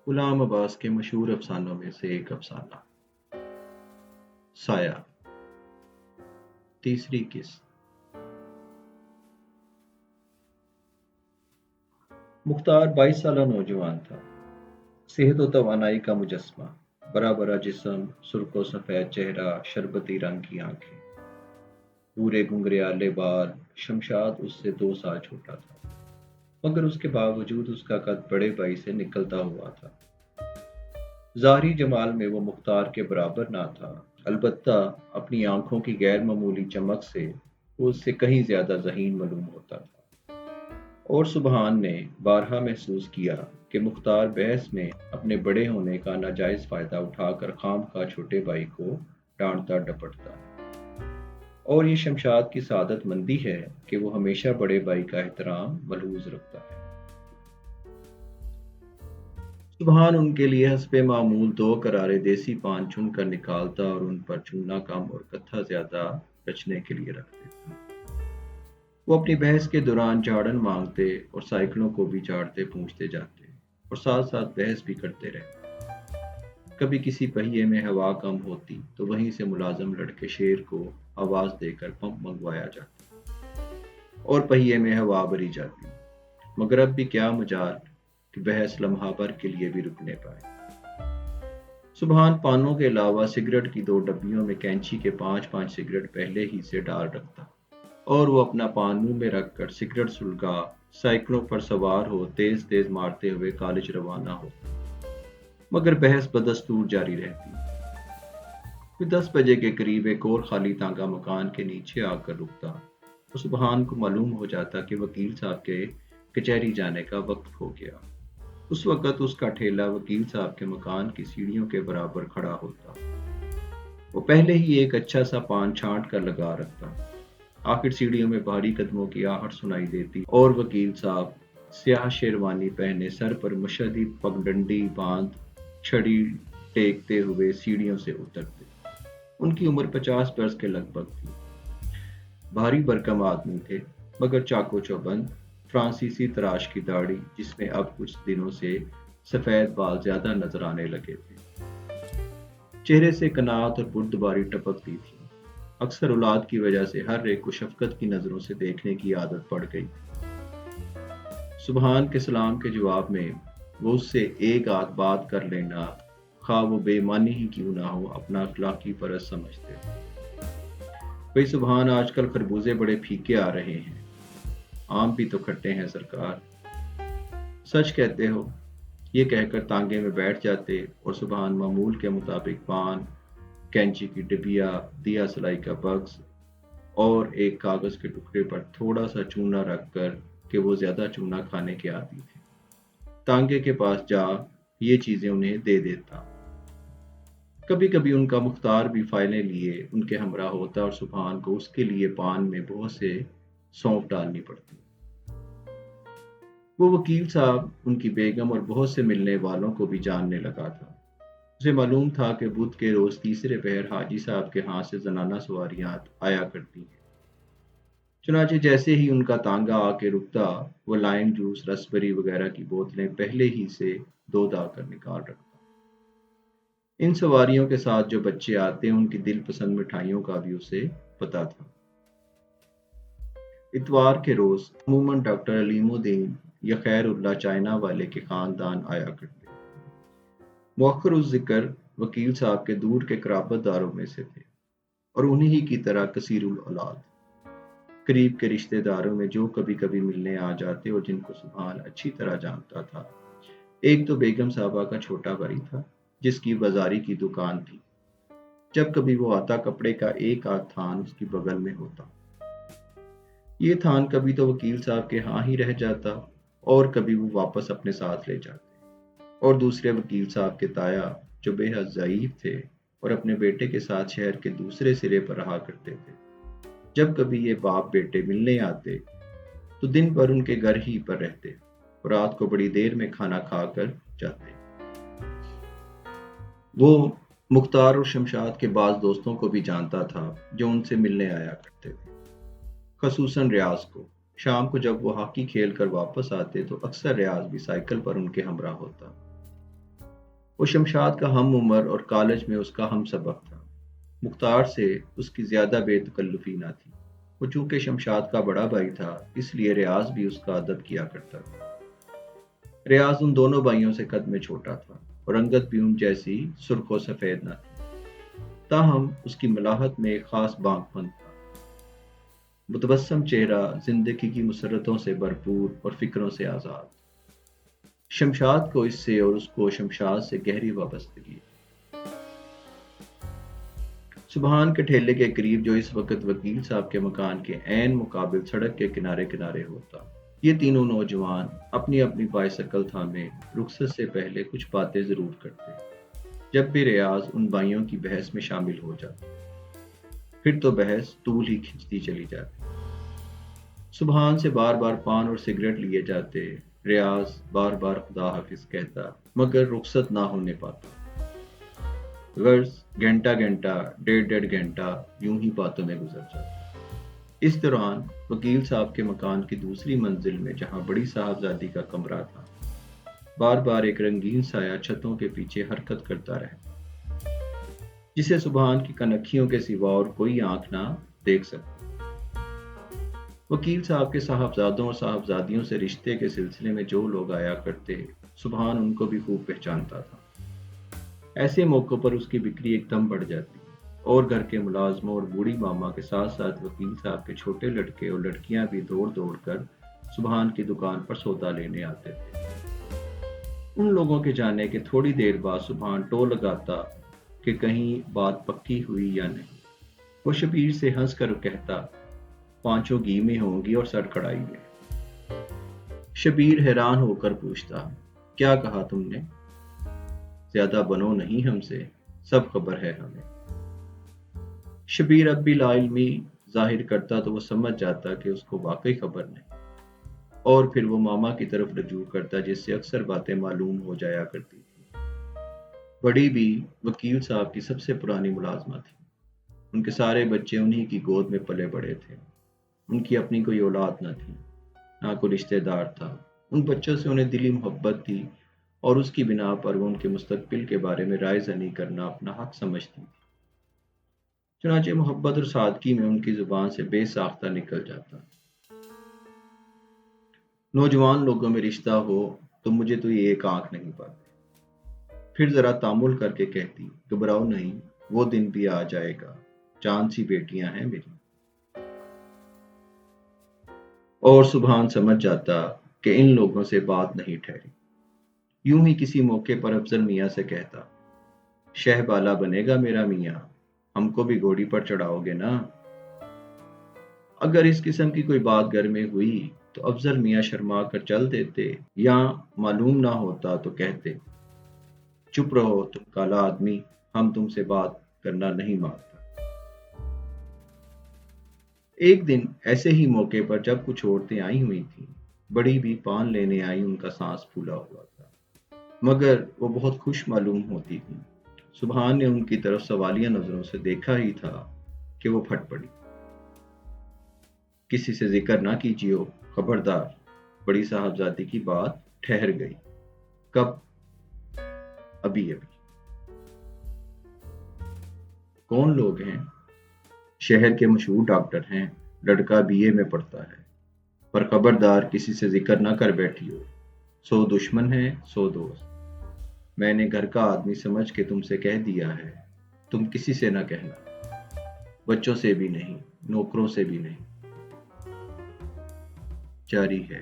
غلام عباس کے مشہور افسانوں میں سے ایک افسانہ سایہ، تیسری قسط۔ مختار 22 سالہ نوجوان تھا، صحت و توانائی کا مجسمہ، بڑا بڑا جسم، سرخ و سفید چہرہ، شربتی رنگ کی آنکھیں، پورے گنگریالے بال۔ شمشاد اس سے 2 سال چھوٹا تھا، مگر اس کے باوجود اس کا قد بڑے بھائی سے نکلتا ہوا تھا۔ ظاہری جمال میں وہ مختار کے برابر نہ تھا، البتہ اپنی آنکھوں کی غیر معمولی چمک سے وہ اس سے کہیں زیادہ ذہین معلوم ہوتا تھا۔ اور سبحان نے بارہا محسوس کیا کہ مختار بحث میں اپنے بڑے ہونے کا ناجائز فائدہ اٹھا کر خواہ چھوٹے بھائی کو ڈانٹتا ڈپٹتا ہے، اور یہ شمشاد کی سعادت مندی ہے کہ وہ ہمیشہ بڑے بھائی کا احترام ملحوظ رکھتا ہے۔ سبحان ان کے لیے حسب معمول 2 کرارے دیسی پان چن کر نکالتا اور ان پر چونا کم اور کتھا زیادہ رچنے کے لیے رکھ دیتا۔ وہ اپنی بحث کے دوران جھاڑن مانگتے اور سائیکلوں کو بھی جھاڑتے پونچھتے جاتے اور ساتھ ساتھ بحث بھی کرتے رہتے۔ کبھی کسی پہیے میں ہوا کم ہوتی تو وہیں سے ملازم لڑکے شیر کو آواز دے کر پمپ منگوایا جاتا اور پہیے میں ہوا بھری جاتی، مگر اب بھی کیا مجال کہ بحث لمحہ بھر کے لیے بھی رکنے پائے۔ سبحان پانوں کے علاوہ سگریٹ کی 2 ڈبیوں میں کینچی کے 5 سگریٹ پہلے ہی سے ڈال رکھتا، اور وہ اپنا پان منہ میں رکھ کر سگریٹ سلگا سائیکلوں پر سوار ہو تیز تیز مارتے ہوئے کالج روانہ ہو، مگر بحث بدستور جاری رہتی۔ پھر 10 بجے کے قریب ایک اور خالی تانگا مکان کے نیچے آ کر رکتا اور سبحان کو معلوم ہو جاتا کہ وکیل صاحب کے کچہری جانے کا وقت ہو گیا۔ اس وقت اس کا ٹھیلا وکیل صاحب کے مکان کی سیڑھیوں کے برابر کھڑا ہوتا۔ وہ پہلے ہی ایک اچھا سا پان چھانٹ کر لگا رکھتا۔ آخر سیڑھیوں میں بھاری قدموں کی آہٹ سنائی دیتی اور وکیل صاحب سیاہ شیروانی پہنے، سر پر مشہدی پگڈنڈی باندھ، چھڑی ٹیکتے ہوئے سیڑھیوں سے اترتے۔ ان کی عمر 50 برس کے لگ بھگ تھی۔ بھاری بھرکم آدمی تھے، مگر چاقو چوبند، فرانسیسی تراش کی داڑھی جس میں اب کچھ دنوں سے سفید بال زیادہ نظر آنے لگے تھے۔ چہرے سے قناعت اور بردباری ٹپکتی تھی۔ اکثر اولاد کی وجہ سے ہر ایک کو شفقت کی نظروں سے دیکھنے کی عادت پڑ گئی۔ سبحان کے سلام کے جواب میں وہ اس سے ایک آدھ بات کر لینا، خواہ وہ بے معنی ہی کیوں نہ ہو، اپنا اخلاقی فرض سمجھتے۔ بھئی سبحان، آج کل خربوزے بڑے پھیکے آ رہے ہیں، آم بھی تو کھٹے ہیں سرکار۔ سچ کہتے ہو، یہ کہہ کر تانگے میں بیٹھ جاتے اور سبحان معمول کے مطابق پان، کینچی کی ڈبیا، دیا سلائی کا بکس اور ایک کاغذ کے ٹکڑے پر تھوڑا سا چونا رکھ کر کہ وہ زیادہ چونا کھانے کے عادی تھے، تانگے کے پاس جا یہ چیزیں انہیں دے دیتا۔ کبھی کبھی ان کا مختار بھی فائلیں لیے ان کے ہمراہ ہوتا اور سبحان کو اس کے لیے پان میں بہت سے سونف ڈالنی پڑتی۔ وہ وکیل صاحب ان کی بیگم اور بہت سے ملنے والوں کو بھی جاننے لگا تھا۔ اسے معلوم تھا کہ بدھ کے روز تیسرے پہر حاجی صاحب کے ہاں سے زنانہ سواریاں آیا کرتی ہیں۔ چنانچہ جیسے ہی ان کا تانگا آ کے رکتا، وہ لائم جوس، رسبری وغیرہ کی بوتلیں پہلے ہی سے دو دا کر نکال رکھتا۔ ان سواریوں کے ساتھ جو بچے آتے ان کی دل پسند مٹھائیوں کا بھی اسے پتا تھا۔ اتوار کے روز عموماً ڈاکٹر علیم الدین یا خیر اللہ چائنا والے کے خاندان آیا کرتے۔ مؤخر الذکر وکیل صاحب کے دور کے قرابت داروں میں سے تھے، اور انہی کی طرح کثیر الاولاد، قریب کے رشتہ داروں میں جو کبھی کبھی ملنے آ جاتے اور جن کو سبحان اچھی طرح جانتا تھا۔ ایک تو بیگم صاحبہ کا چھوٹا بھائی تھا جس کی بازاری کی دکان تھی۔ جب کبھی وہ آتا، کپڑے کا ایک آدھ تھان اس کی بغل میں ہوتا۔ یہ تھان کبھی تو وکیل صاحب کے ہاں ہی رہ جاتا اور کبھی وہ واپس اپنے ساتھ لے جاتے، اور دوسرے وکیل صاحب کے تایا جو بے حد ضعیف تھے اور اپنے بیٹے کے ساتھ شہر کے دوسرے سرے پر رہا کرتے تھے، جب کبھی یہ باپ بیٹے ملنے آتے تو دن بھر ان کے گھر ہی پر رہتے اور رات کو بڑی دیر میں کھانا کھا کر جاتے۔ وہ مختار اور شمشاد کے بعض دوستوں کو بھی جانتا تھا جو ان سے ملنے آیا کرتے تھے، خصوصاً ریاض کو۔ شام کو جب وہ ہاکی کھیل کر واپس آتے تو اکثر ریاض بھی سائیکل پر ان کے ہمراہ ہوتا۔ وہ شمشاد کا ہم عمر اور کالج میں اس کا ہم سبق تھا۔ مختار سے اس کی زیادہ بے تکلفی نہ تھی۔ وہ چونکہ شمشاد کا بڑا بھائی تھا، اس لیے ریاض بھی اس کا ادب کیا کرتا تھا۔ ریاض ان دونوں بھائیوں سے قد میں چھوٹا تھا اور رنگت بھی ان جیسی سرخ و سفید نہ تھی، تاہم اس کی ملاحت میں ایک خاص بانک پن تھا۔ متبسم چہرہ، زندگی کی مسرتوں سے بھرپور اور فکروں سے آزاد۔ شمشاد کو اس سے اور اس کو شمشاد سے گہری وابستگی۔ سبحان کے ٹھیلے کے قریب، جو اس وقت وکیل صاحب کے مکان کے عین مقابل سڑک کے کنارے کنارے ہوتا، یہ تینوں نوجوان اپنی اپنی بائسیکل تھامے رخصت سے پہلے کچھ باتیں ضرور کرتے۔ جب بھی ریاض ان بھائیوں کی بحث میں شامل ہو جاتا، پھر تو بحث طول ہی کھنچتی چلی جاتی۔ سبحان سے بار بار پان اور سگریٹ لیے جاتے، ریاض بار بار خدا حافظ کہتا، مگر رخصت نہ ہونے پاتا۔ غرض گھنٹہ گھنٹہ، ڈیڑھ ڈیڑھ گھنٹہ یوں ہی باتوں میں گزر جاتا۔ اس دوران وکیل صاحب کے مکان کی دوسری منزل میں، جہاں بڑی صاحبزادی کا کمرہ تھا، بار بار ایک رنگین سایہ چھتوں کے پیچھے حرکت کرتا رہتا، جسے سبحان کی کنکھیوں کے سوا اور کوئی آنکھ نہ دیکھ سکتی۔ وکیل صاحب کے صاحبزادوں اور صاحبزادیوں سے رشتے کے سلسلے میں جو لوگ آیا کرتے، سبحان ان کو بھی خوب پہچانتا تھا۔ ایسے موقعوں پر اس کی بکری ایک دم بڑھ جاتی، اور گھر کے ملازموں اور بوڑھی ماما کے ساتھ ساتھ وکیل صاحب کے چھوٹے لڑکے اور لڑکیاں بھی دوڑ دوڑ کر سبحان کی دکان پر سودا لینے آتے تھے۔ ان لوگوں کے جانے کے تھوڑی دیر بعد سبحان ٹو لگاتا کہ کہیں بات پکی ہوئی یا نہیں۔ وہ شبیر سے ہنس کر کہتا، پانچوں گھی میں ہوں گی اور سر کڑائی میں۔ شبیر حیران ہو کر پوچھتا، کیا کہا تم نے؟ زیادہ بنو نہیں ہم سے، سب خبر ہے ہمیں۔ شبیر اب بھی لا علمی ظاہر کرتا تو وہ سمجھ جاتا کہ اس کو واقعی خبر نہیں، اور پھر وہ ماما کی طرف رجوع کرتا، جس سے اکثر باتیں معلوم ہو جایا کرتی تھی۔ بڑی بھی وکیل صاحب کی سب سے پرانی ملازمہ تھی۔ ان کے سارے بچے انہی کی گود میں پلے بڑے تھے۔ ان کی اپنی کوئی اولاد نہ تھی، نہ کوئی رشتہ دار تھا۔ ان بچوں سے انہیں دلی محبت تھی، اور اس کی بنا پر وہ ان کے مستقبل کے بارے میں رائے زنی کرنا اپنا حق سمجھتی تھی۔ چنانچہ محبت اور سادگی میں ان کی زبان سے بے ساختہ نکل جاتا، نوجوان لوگوں میں رشتہ ہو تو مجھے تو یہ ایک آنکھ نہیں پاتے۔ پھر ذرا تامل کر کے کہتی، گھبراؤ نہیں، وہ دن بھی آ جائے گا، چاند سی بیٹیاں ہیں میری۔ اور سبحان سمجھ جاتا کہ ان لوگوں سے بات نہیں ٹھہری۔ یوں ہی کسی موقع پر افضل میاں سے کہتا، شہ بالا بنے گا میرا میاں، ہم کو بھی گھوڑی پر چڑھاؤ گے نا؟ اگر اس قسم کی کوئی بات گھر میں ہوئی تو افضل میاں شرما کر چل دیتے، یا معلوم نہ ہوتا تو کہتے، چپ رہو تم کالا آدمی، ہم تم سے بات کرنا نہیں مانگتا۔ ایک دن ایسے ہی موقع پر جب کچھ عورتیں آئی ہوئی تھیں، بڑی بھی پان لینے آئی، ان کا سانس پھولا ہوا تھا، مگر وہ بہت خوش معلوم ہوتی تھیں۔ سبحان نے ان کی طرف سوالیہ نظروں سے دیکھا ہی تھا کہ وہ پھٹ پڑی۔ کسی سے ذکر نہ کیجیے، خبردار، بڑی صاحبزادی کی بات ٹھہر گئی۔ کب؟ ابھی ابھی۔ کون لوگ ہیں؟ شہر کے مشہور ڈاکٹر ہیں، لڑکا BA میں پڑھتا ہے، پر خبردار کسی سے ذکر نہ کر بیٹھی ہو، 100 دشمن ہیں 100 دوست۔ میں نے گھر کا آدمی سمجھ کے تم سے کہہ دیا ہے، تم کسی سے نہ کہنا، بچوں سے بھی نہیں، نوکروں سے بھی نہیں۔ جاری ہے۔